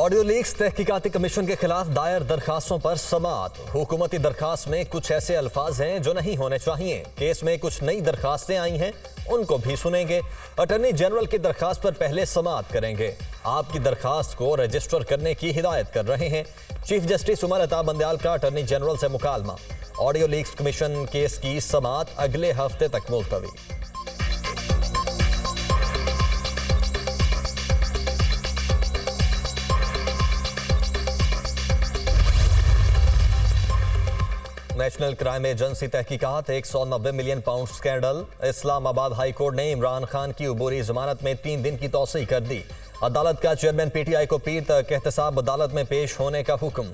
Audio leaks तहकीकाती commission के खिलाफ दायर दरखास्तों पर समाअत। हुकूमती दरखास्त में कुछ ऐसे अल्फाज हैं जो नहीं होने चाहिए। केस में कुछ नई दरखास्तें आई हैं, उनको भी सुनेंगे। अटॉर्नी जनरल की दरखास्त पर पहले समाअत करेंगे। आपकी दरखास्त को रजिस्टर करने की हिदायत कर रहे हैं। चीफ जस्टिस उमर अता बंदयाल का अटॉर्नी जनरल से मुकालमा। ऑडियो लीक्स कमीशन केस की समाअत अगले हफ्ते तक मुलतवी। नेशनल क्राइम एजेंसी तहकीकात 190 million pound scandal. Islamabad high court ने इमरान खान की उबूरी जमानत में 3 दिन की तौसीह कर दी। अदालत का चेयरमैन पीटीआई को पीर तक एहतसाब अदालत में पेश होने का हुक्म।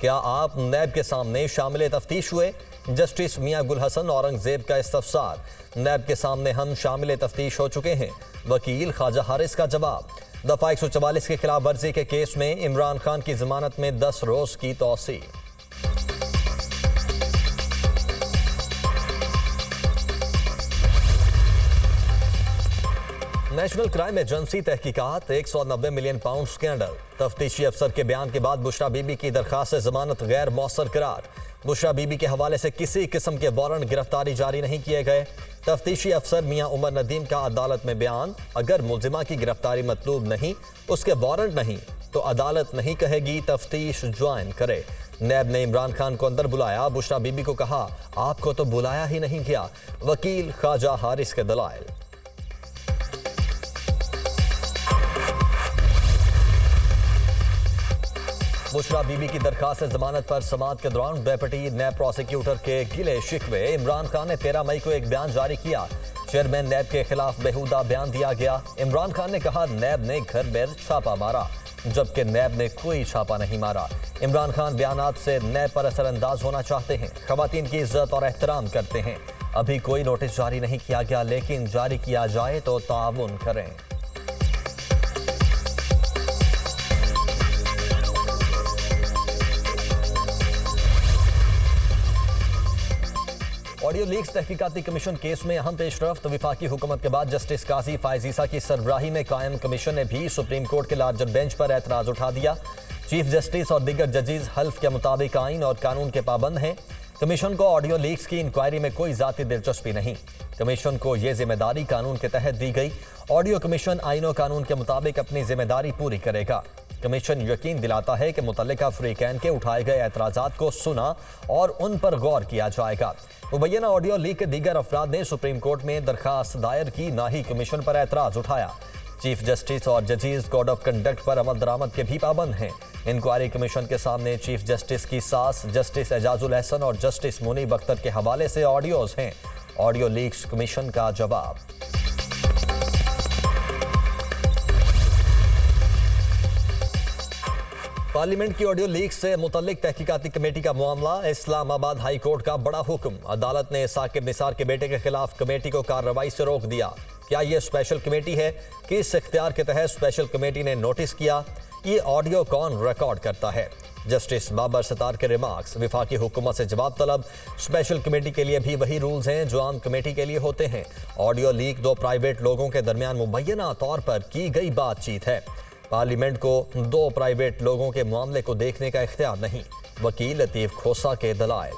क्या आप नैब के सामने शामिल तफ्तीश हुए? जस्टिस मियां गुल हसन औरंगजेब का इस्तफसार। नैब के सामने हम शामिल तफ्तीश हो चुके हैं। वकील ख्वाजा हारिस का जवाब। दफा 144 के खिलाफ वर्जी के केस में इमरान खान की जमानत में 10 रोज की तौसीह। नेशनल क्राइम एजेंसी तहकीकात 190 मिलियन पाउंड स्कैंडल। तफ्तीशी अफसर के बयान के बाद बुशरा बीबी की दरखास्त से जमानत गैर मौसर करार। बुशरा बीबी के हवाले से किसी किस्म के वारंट गिरफ्तारी जारी नहीं किए गए। तफ्तीशी अफसर मियां उमर नदीम का अदालत में बयान। अगर मुल्जिमा की गिरफ्तारी मतलूब नहीं, उसके वारंट नहीं, तो अदालत नहीं कहेगी तफ्तीश ज्वाइन करे। नैब ने इमरान खान को अंदर बुलाया। बुशरा बीबी को कहा, आपको तो बुलाया ही नहीं गया। वकील ख्वाजा हारिस के दलाइल। बुशरा बीबी की दरखास्त जमानत पर समाअत के दौरान डेप्यूटी नैब प्रोसिक्यूटर के गिले शिकवे। इमरान खान ने 13 मई को एक बयान जारी किया। चेयरमैन नैब के खिलाफ बेहुदा बयान दिया गया। इमरान खान ने कहा, नैब ने घर में छापा मारा, जबकि नैब ने कोई छापा नहीं मारा। इमरान खान बयानात से नैब पर असरअंदाज होना चाहते हैं, खवातीन की इज्जत और एहतराम करते हैं। अभी कोई नोटिस जारी नहीं किया गया, लेकिन जारी किया जाए तो ताउन करें। ऑडियो लीक्स तहकीकाती कमीशन केस में अहम पेशरफ्त। विफाकी हुकूमत के बाद जस्टिस काजी फायज ईसा की सरबराही में कायम कमीशन ने भी सुप्रीम कोर्ट के लार्जर बेंच पर एतराज उठा दिया। चीफ जस्टिस और दीगर जजेस हल्फ के मुताबिक आइन और कानून के पाबंद हैं। कमीशन को ऑडियो लीक्स की इंक्वायरी में कोई जाती दिलचस्पी नहीं। कमीशन को यह जिम्मेदारी कानून के तहत दी गई। ऑडियो कमीशन आइन और कानून के मुताबिक अपनी जिम्मेदारी पूरी करेगा। कमीशन यकीन दिलाता है कि मुतल्लिका फ्रीकैन के उठाए गए एतराजात को सुना और उन पर गौर किया जाएगा। मुबैना ऑडियो लीक के दीगर अफराद ने सुप्रीम कोर्ट में दरखास्त दायर की, ना ही कमीशन पर एतराज उठाया। चीफ जस्टिस और जजेस कोड ऑफ कंडक्ट पर अमल दरामद के भी पाबंद हैं। इंक्वायरी कमीशन के सामने चीफ जस्टिस की सास जस्टिस एजाजुल एहसन और जस्टिस मुनीब अख्तर के हवाले से ऑडियोज हैं। ऑडियो लीक्स कमीशन का जवाब। पार्लियामेंट की ऑडियो लीक से मुतल्लिक तहकीकाती कमेटी का मामला। इस्लामाबाद हाई कोर्ट का बड़ा हुक्म। अदालत ने साकिब निसार के बेटे के खिलाफ कमेटी को कार्रवाई से रोक दिया। क्या यह स्पेशल कमेटी है? किस इख्तियार के तहत स्पेशल कमेटी ने नोटिस किया? ये ऑडियो कौन रिकॉर्ड करता है? जस्टिस बाबर सतार के रिमार्क्स। विफाकी हुकूमत से जवाब तलब। स्पेशल कमेटी के लिए भी वही रूल्स हैं जो आम कमेटी के लिए होते हैं। ऑडियो लीक 2 प्राइवेट लोगों के दरमियान मुबैना तौर पर की गई बातचीत है। पार्लियामेंट को 2 प्राइवेट लोगों के मामले को देखने का इख्तियार नहीं। वकील लतीफ खोसा के दलाइल।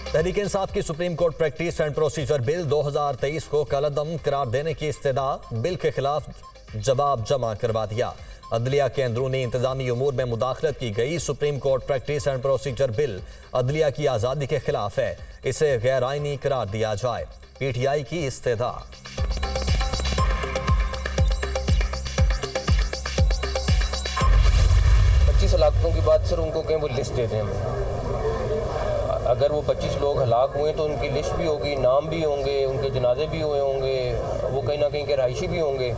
तहरीक इंसाफ की supreme court practice and procedure bill 2023 को कलअदम करार देने की इस्तदा। बिल के खिलाफ जवाब जमा करवा दिया। अदलिया के अंदरूनी इंतजामी उमूर में मुदाखलत की गई। Supreme court practice and procedure bill अदलिया की आज़ादी के खिलाफ है, इसे गैर आइनी करार दिया जाए। पीटीआई की इस्तेदा। 25 हलाकतों की बात सर उनको कहें वो लिस्ट दे दें हमें। अगर वो 25 लोग हलाक हुए तो उनकी लिस्ट भी होगी, नाम भी होंगे, उनके जनाजे भी हुए होंगे, वो कहीं ना कहीं के रहायशी भी होंगे।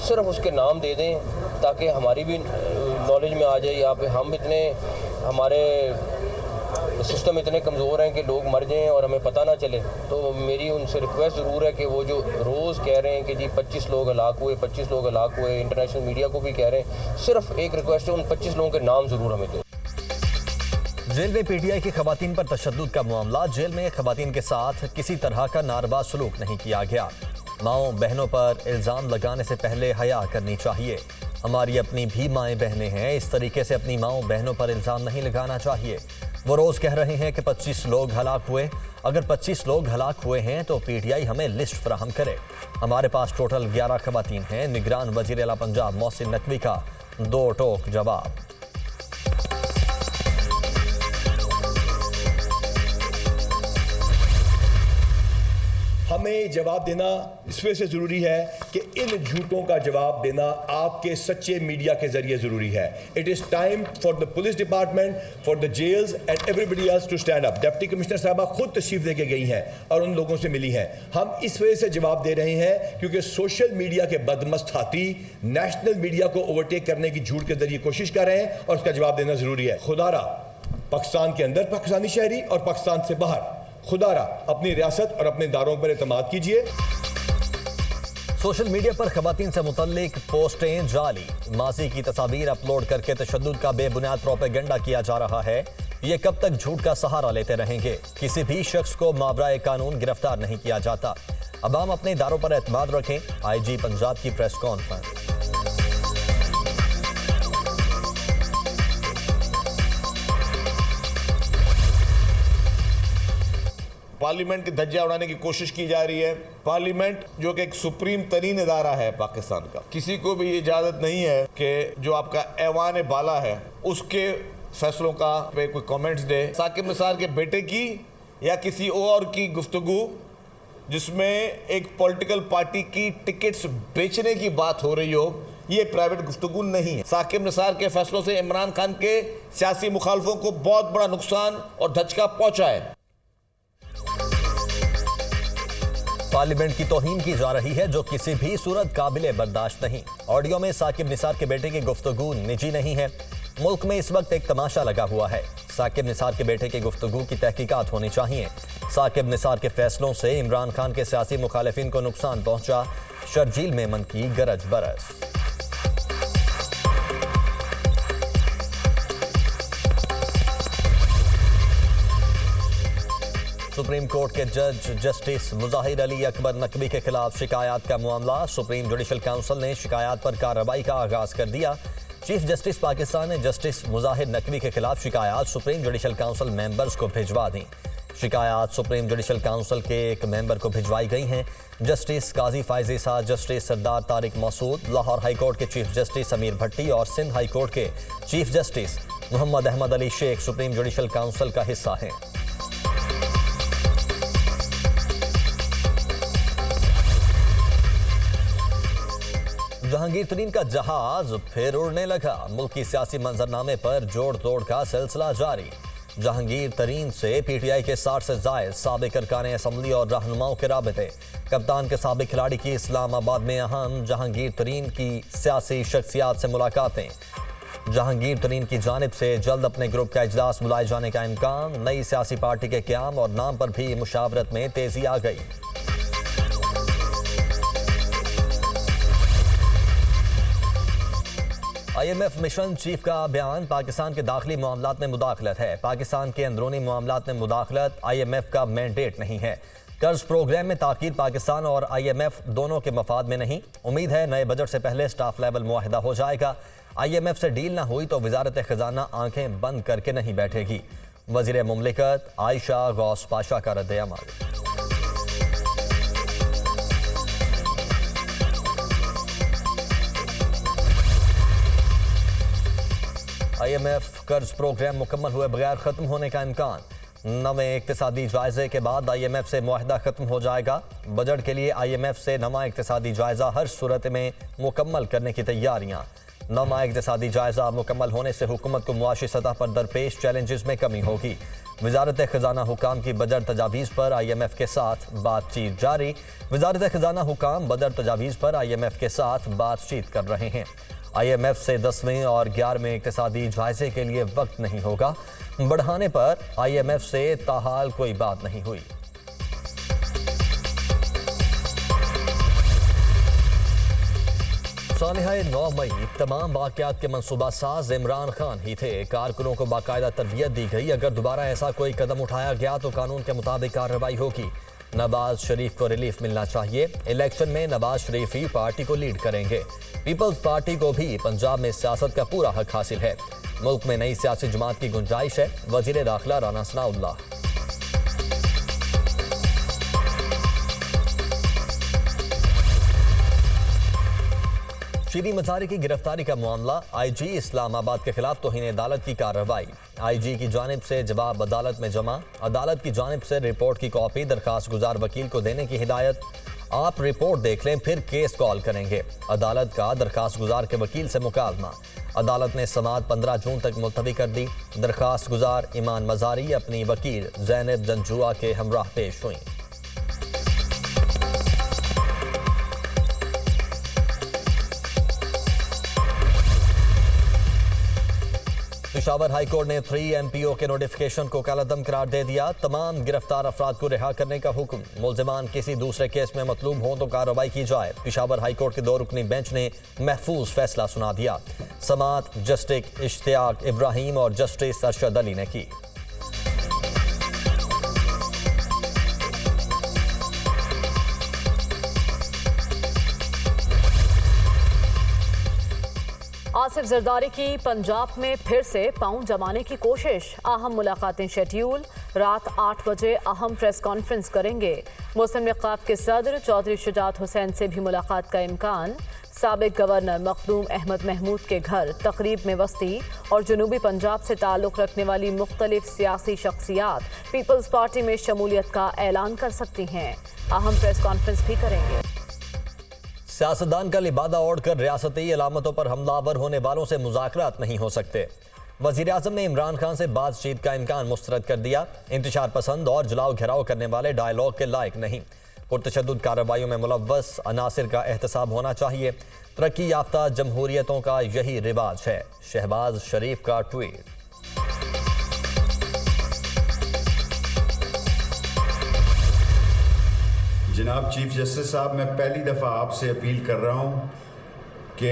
सिर्फ उसके नाम दे दें ताकि हमारी भी नॉलेज में आ जाए। यहाँ पे हम इतने, हमारे सिस्टम इतने कमज़ोर हैं कि लोग मर जाएं और हमें पता ना चले। तो मेरी उनसे रिक्वेस्ट ज़रूर है कि वो जो रोज़ कह रहे हैं कि जी 25 लोग हलाक हुए, 25 लोग हलाक हुए, इंटरनेशनल मीडिया को भी कह रहे हैं, सिर्फ एक रिक्वेस्ट है, उन 25 लोगों के नाम ज़रूर हमें दें। जेल में पीटीआई की खवातीन पर तशद्दुद का मामला। जेल में खवातीन के साथ किसी तरह का नारवा सलूक नहीं किया गया। माओ बहनों पर इल्ज़ाम लगाने से पहले हया करनी चाहिए। हमारी अपनी भी माएँ बहनें हैं, इस तरीके से अपनी माओ बहनों पर इल्ज़ाम नहीं लगाना चाहिए। वो रोज़ कह रहे हैं कि 25 लोग हलाक हुए। अगर 25 लोग हलाक हुए हैं तो पीटीआई हमें लिस्ट फराहम करे। हमारे पास टोटल 11 खवातीन हैं। निगरान वज़ीर आला पंजाब मोहसिन नकवी का दो टोक जवाब। हमें जवाब देना इस वजह से ज़रूरी है कि इन झूठों का जवाब देना आपके सच्चे मीडिया के ज़रिए ज़रूरी है। It is time for the police department, for the jails and everybody else to stand up. Deputy commissioner साहबा खुद तशरीफ लेके गई हैं और उन लोगों से मिली हैं। हम इस वजह से जवाब दे रहे हैं क्योंकि सोशल मीडिया के बदमस्त हाथी नेशनल मीडिया को ओवरटेक करने की झूठ के ज़रिए कोशिश कर रहे हैं और उसका जवाब देना ज़रूरी है। खुदारा पाकिस्तान के अंदर पाकिस्तानी शहरी और पाकिस्तान से बाहर खुदारा अपनी रियासत और अपने इदारों पर एतमाद कीजिए। सोशल मीडिया पर खवातीन से मुतल्लिक पोस्टें जाली, माजी की तस्वीर अपलोड करके तशद्दुद का बेबुनियाद प्रोपेगेंडा किया जा रहा है। ये कब तक झूठ का सहारा लेते रहेंगे? किसी भी शख्स को मावराए कानून गिरफ्तार नहीं किया जाता। अवाम अपने इदारों पर एतमाद रखें। आईजी पंजाब की प्रेस कॉन्फ्रेंस। पार्लियामेंट की धज्जियां उड़ाने की कोशिश की जा रही है। पार्लियामेंट जो कि एक सुप्रीम तरीन इदारा है पाकिस्तान का, किसी को भी ये इजाजत नहीं है कि जो आपका ऐवान बाला है उसके फैसलों का पे कोई कमेंट्स दे। साकिब निसार के बेटे की या किसी और की गुफ्तगू जिसमें एक पॉलिटिकल पार्टी की टिकट्स बेचने की बात हो रही हो, ये प्राइवेट गुफ्तगू नहीं है। साकिब निसार के फैसलों से इमरान खान के सियासी मुखालफों को बहुत बड़ा नुकसान और धचका पहुंचा है। पार्लियामेंट की तौहीन की जा रही है जो किसी भी सूरत काबिले बर्दाश्त नहीं। ऑडियो में साकिब निसार के बेटे की गुफ्तगू निजी नहीं है। मुल्क में इस वक्त एक तमाशा लगा हुआ है। साकिब निसार के बेटे की गुफ्तगू की तहकीकात होनी चाहिए। साकिब निसार के फैसलों से इमरान खान के सियासी मुखालिफिन को नुकसान पहुंचा। शर्जील मेमन की गरज बरस। सुप्रीम कोर्ट के जज जस्टिस मुजाहिर अली अकबर नकवी के खिलाफ शिकायत का मामला। सुप्रीम जुडिशल काउंसिल ने शिकायत पर कार्रवाई का आगाज कर दिया। चीफ जस्टिस पाकिस्तान ने जस्टिस मुजाहिर नकवी के खिलाफ शिकायत सुप्रीम जुडिशल काउंसिल मेंबर्स को भिजवा दी। शिकायत सुप्रीम जुडिशल काउंसिल के एक मेंबर को भिजवाई गई हैं। जस्टिस काजी फायजी साहब, justice Sardar Tariq Masood, Lahore high court के चीफ जस्टिस अमीर भट्टी और सिंध हाई कोर्ट के chief justice Mohammad Ahmad Ali Sheikh supreme judicial council का हिस्सा हैं। जहांगीर तरीन का जहाज फिर उड़ने लगा। मुल्की सियासी मंजरनामे पर जोड़ तोड़ का सिलसिला जारी। जहांगीर तरीन से पीटीआई के 60 से जायद साबिक अरकान असम्बली और रहनुमाओं के राबिते। कप्तान के साबिक खिलाड़ी की इस्लामाबाद में अहम जहांगीर तरीन की सियासी शख्सियात से मुलाकातें। जहांगीर तरीन की जानिब से जल्द अपने ग्रुप का इजलास बुलाए जाने का इम्कान। नई सियासी पार्टी के क़याम और नाम पर भी मुशावरत में तेजी आ गई। IMF मिशन चीफ का बयान पाकिस्तान के दाखिली मामलात में मुदाखलत है। पाकिस्तान के अंदरूनी मामलात में मुदाखलत IMF का मैंडेट नहीं है। कर्ज प्रोग्राम में ताकीद पाकिस्तान और IMF दोनों के मफाद में नहीं। उम्मीद है नए बजट से पहले स्टाफ लेवल मुआहिदा हो जाएगा। IMF से डील ना हुई तो वजारत खजाना आंखें बंद करके नहीं बैठेगी। वजीर मुमलिकत आयशा गौस पाशा का रद्द-ए-अमल। IMF कर्ज प्रोग्राम मुकम्मल हुए बगैर खत्म होने का इम्कान। नवे इक्तिसादी जायजे के बाद IMF से मुआहिदा खत्म हो जाएगा। बजट के लिए IMF से नवा इक्तिसादी जायजा हर सूरत में मुकम्मल करने की तैयारियां। नवा इक्तिसादी जायजा मुकम्मल होने से हुकूमत को मुआशी सतह पर दरपेश चैलेंजेस में कमी होगी। वजारत खजाना हुकाम की बजट तजावीज़ पर IMF के साथ बातचीत जारी। वजारत खजाना हुकाम बजट तजावीज़ पर IMF के साथ बातचीत कर रहे हैं। IMF से 10वें और 11वें इक्तिसादी जायजे के लिए वक्त नहीं होगा। बढ़ाने पर IMF से ताहाल कोई बात नहीं हुई। सालिहा 9 मई तमाम वाक़यात के मनसूबा साज इमरान खान ही थे। कारकुनों को बाकायदा तरबियत दी गई। अगर दोबारा ऐसा कोई कदम उठाया गया तो कानून के मुताबिक कार्रवाई होगी। नवाज शरीफ को रिलीफ मिलना चाहिए। इलेक्शन में नवाज शरीफ ही पार्टी को लीड करेंगे। पीपल्स पार्टी को भी पंजाब में सियासत का पूरा हक हासिल है। मुल्क में नई सियासी जमात की गुंजाइश है। वजीर दाखिला राना सनाउल्लाह। शीरी मजारी की गिरफ्तारी का मामला, आईजी इस्लामाबाद के खिलाफ तौहीन अदालत की कार्रवाई। आईजी की जानिब से जवाब अदालत में जमा। अदालत की जानिब से रिपोर्ट की कॉपी दरखास्त गुजार वकील को देने की हिदायत। आप रिपोर्ट देख लें फिर केस कॉल करेंगे। अदालत का दरखास्त गुजार के वकील से मुकालमा। अदालत ने समाअत 15 जून तक मुलतवी कर दी। दरखास्त गुजार ईमान मजारी अपनी वकील ज़ैनब जंजुआ के हमराह पेश हुई। पेशावर हाई कोर्ट ने 3 MPO के नोटिफिकेशन को कालादम करार दे दिया। तमाम गिरफ्तार अफराद को रिहा करने का हुक्म। मुलजिमान किसी दूसरे केस में मतलूब हों तो कार्रवाई की जाए। पेशावर हाई कोर्ट के 2 रुकनी बेंच ने महफूज फैसला सुना दिया। समाअत जस्टिस इश्तियाक इब्राहिम और जस्टिस अरशद अली ने की। आसिफ जरदारी की पंजाब में फिर से पांव जमाने की कोशिश। अहम मुलाकातें शेड्यूल। रात 8 बजे अहम प्रेस कॉन्फ्रेंस करेंगे। मुस्लिम लीग के सदर चौधरी शुजात हुसैन से भी मुलाकात का इम्कान। साबिक गवर्नर मखदूम अहमद महमूद के घर तकरीब में वस्ती और जनूबी पंजाब से ताल्लुक़ रखने वाली मुख्तलिफ सियासी शख्सियात पीपल्स पार्टी में शमूलियत का ऐलान कर सकती हैं। अहम प्रेस कॉन्फ्रेंस भी करेंगे। सियासतदान का लिबादा ओढ़कर रियासती अलामतों पर हमलावर होने वालों से मुज़ाकरात नहीं हो सकते। वज़ीर-ए-आज़म ने इमरान खान से बातचीत का इम्कान मुस्तरद कर दिया। इंतशार पसंद और जलाओ घेराव करने वाले डायलॉग के लायक नहीं। पुरतशद्दुद कार्रवाइयों में मुलव्वस अनासिर का एहतसाब होना चाहिए। तरक्की याफ्ता जमहूरियतों का यही रिवाज है। शहबाज शरीफ का ट्वीट। जनाब चीफ जस्टिस साहब, मैं पहली दफ़ा आपसे अपील कर रहा हूँ कि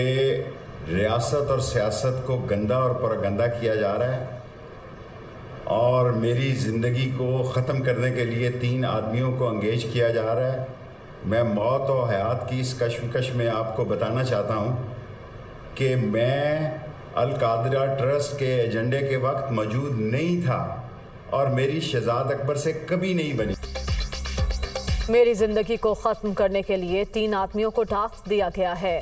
रियासत और सियासत को गंदा और परगंदा किया जा रहा है और मेरी ज़िंदगी को ख़त्म करने के लिए 3 आदमियों को एंगेज किया जा रहा है। मैं मौत और हयात की इस कश्मकश में आपको बताना चाहता हूँ कि मैं अल कादरा ट्रस्ट के एजेंडे के वक्त मौजूद नहीं था और मेरी शहजाद अकबर से कभी नहीं बनी। मेरी जिंदगी को ख़त्म करने के लिए 3 आदमियों को टास्क दिया गया है।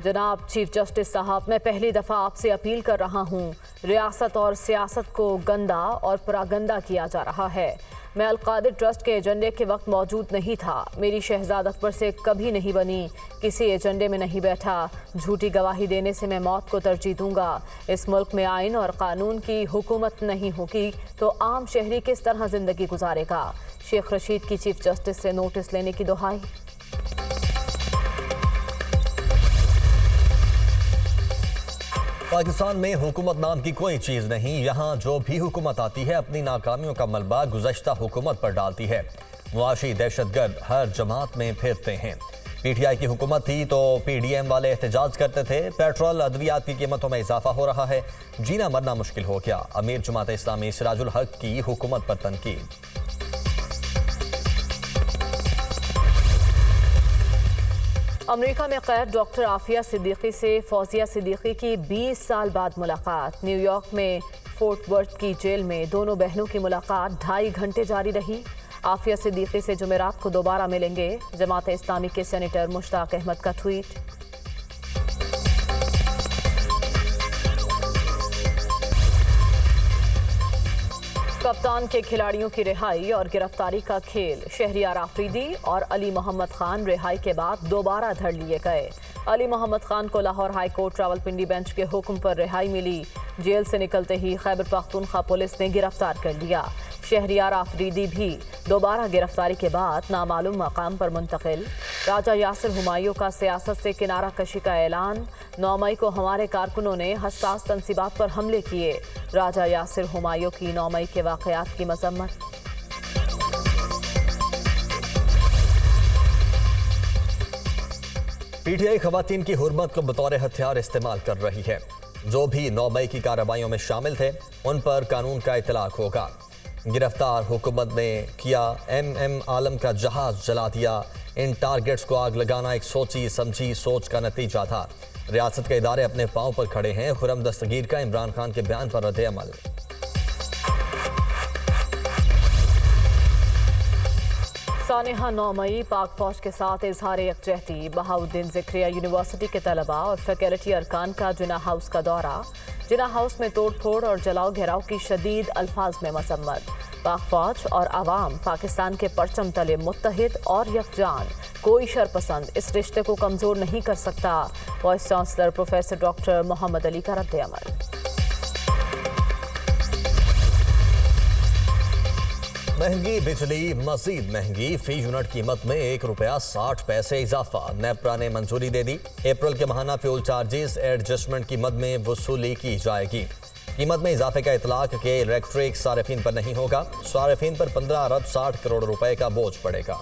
जनाब चीफ जस्टिस साहब, मैं पहली दफ़ा आपसे अपील कर रहा हूँ। रियासत और सियासत को गंदा और परागंदा किया जा रहा है। मैं अल-कादिर ट्रस्ट के एजेंडे के वक्त मौजूद नहीं था। मेरी शहजाद अकबर से कभी नहीं बनी। किसी एजेंडे में नहीं बैठा। झूठी गवाही देने से मैं मौत को तरजीह दूंगा। इस मुल्क में आइन और कानून की हुकूमत नहीं होगी तो आम शहरी किस तरह जिंदगी गुजारेगा। शेख रशीद की चीफ जस्टिस से नोटिस लेने की दुहाई। पाकिस्तान में हुकूमत नाम की कोई चीज़ नहीं। यहाँ जो भी हुकूमत आती है अपनी नाकामियों का मलबा गुज़श्ता हुकूमत पर डालती है। मुआशी दहशतगर्द हर जमात में फिरते हैं। PTI की हुकूमत थी तो PDM वाले एहतजाज करते थे। पेट्रोल अद्वियात की कीमतों में इजाफा हो रहा है। जीना मरना मुश्किल हो गया। अमीर जमात इस्लामी सिराजुल हक की हुकूमत पर तनकीद। अमेरिका में कैद डॉक्टर आफिया सिद्दीकी से फौजिया सिद्दीकी की 20 साल बाद मुलाकात। न्यूयॉर्क में फोर्ट वर्थ की जेल में दोनों बहनों की मुलाकात 2.5 घंटे जारी रही। आफिया सिद्दीकी से जुमेरात को दोबारा मिलेंगे। जमात इस्लामी के सेनेटर मुश्ताक अहमद का ट्वीट। कप्तान के खिलाड़ियों की रिहाई और गिरफ्तारी का खेल। शहरियार आफरीदी और अली मोहम्मद खान रिहाई के बाद दोबारा धर लिए गए। अली मोहम्मद खान को Lahore high court Rawalpindi bench के हुक्म पर रिहाई मिली। जेल से निकलते ही खैबर पख्तूनख्वा पुलिस ने गिरफ्तार कर लिया। शहरियार आफरीदी भी दोबारा गिरफ्तारी के बाद नामालूम मकाम पर मुंतकिल। राजा यासिर हुमायूं का सियासत से किनारा कशी का ऐलान। 9 मई को हमारे कारकुनों ने हसास तंसीबात पर हमले किए। राजा यासिर हुमायूं की 9 मई के वाक़यात की मजम्मत। PTI खवातीन की हुर्मत को बतौर हथियार इस्तेमाल कर रही है। जो भी 9 मई की कार्रवाइयों में शामिल थे उन पर कानून का इतलाक होगा। गिरफ्तार हुकूमत ने किया MM आलम का जहाज जला दिया। इन टारगेट्स को आग लगाना एक सोची समझी सोच का नतीजा था। रियासत के इदारे अपने पांव पर खड़े हैं। खुर्रम दस्तगीर का इमरान खान के बयान पर रद्द अमल। सानिहा 9 मई पाक फौज के साथ इजहार यकजहती। बहाउद्दीन ज़िक्रिया यूनिवर्सिटी के तलबा और फैकल्टी अरकान का जिना हाउस का दौरा। जिना हाउस में तोड़ फोड़ और जलाओ घेराव की शदीद अल्फाज में मसम्मत। पाक फौज और आवाम पाकिस्तान के परचम तले मुत्तहिद और यकजान। कोई शरपसंद इस रिश्ते को कमज़ोर नहीं कर सकता। Vice chancellor professor doctor Mohammad Ali का रद्द अमल। महंगी बिजली मजीद महंगी। फी यूनिट कीमत में ₹1.60 इजाफा। नेपरा ने मंजूरी दे दी। अप्रैल के माहाना फ्यूल चार्जेस एडजस्टमेंट की मद में वसूली की जाएगी। कीमत में इजाफे का इतलाक के इलेक्ट्रिक सार्फिन पर नहीं होगा। सार्फिन पर 15 अरब 60 करोड़ रुपए का बोझ पड़ेगा।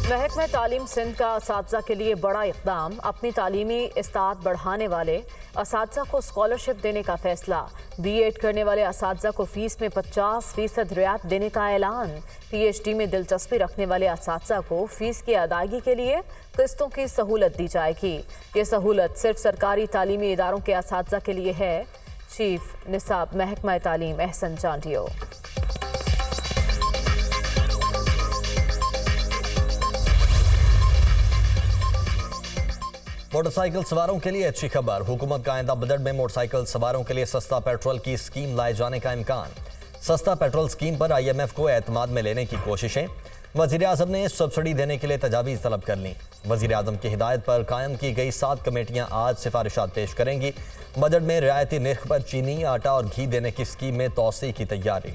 महकमा तालीम सिंध का असातिज़ा के लिए बड़ा इक़दाम। अपनी तालीमी इस्तात बढ़ाने वाले असातिज़ा को स्कॉलरशिप देने का फैसला। B.Ed करने वाले असातिज़ा को फीस में 50% रियायत देने का ऐलान। PhD में दिलचस्पी रखने वाले असातिज़ा को फीस की अदायगी के लिए किस्तों की सहूलत दी जाएगी। ये सहूलत सिर्फ सरकारी तालीमी इदारों के असातिज़ा के लिए है। चीफ निसाब महकमा तालीम एहसन चांडियो। मोटरसाइकिल सवारों के लिए अच्छी खबर। हुकूमत का आइंदा बजट में मोटरसाइकिल सवारों के लिए सस्ता पेट्रोल की स्कीम लाए जाने का इम्कान। सस्ता पेट्रोल स्कीम पर IMF को एतमाद में लेने की कोशिशें। वज़ीर आज़म ने सब्सिडी देने के लिए तजावीज़ तलब कर ली। वज़ीर आज़म की हिदायत पर कायम की गई 7 कमेटियां आज सिफारिशात पेश करेंगी। बजट में रियायती निर्ख पर चीनी, आटा और घी देने की स्कीम में तोसी की तैयारी।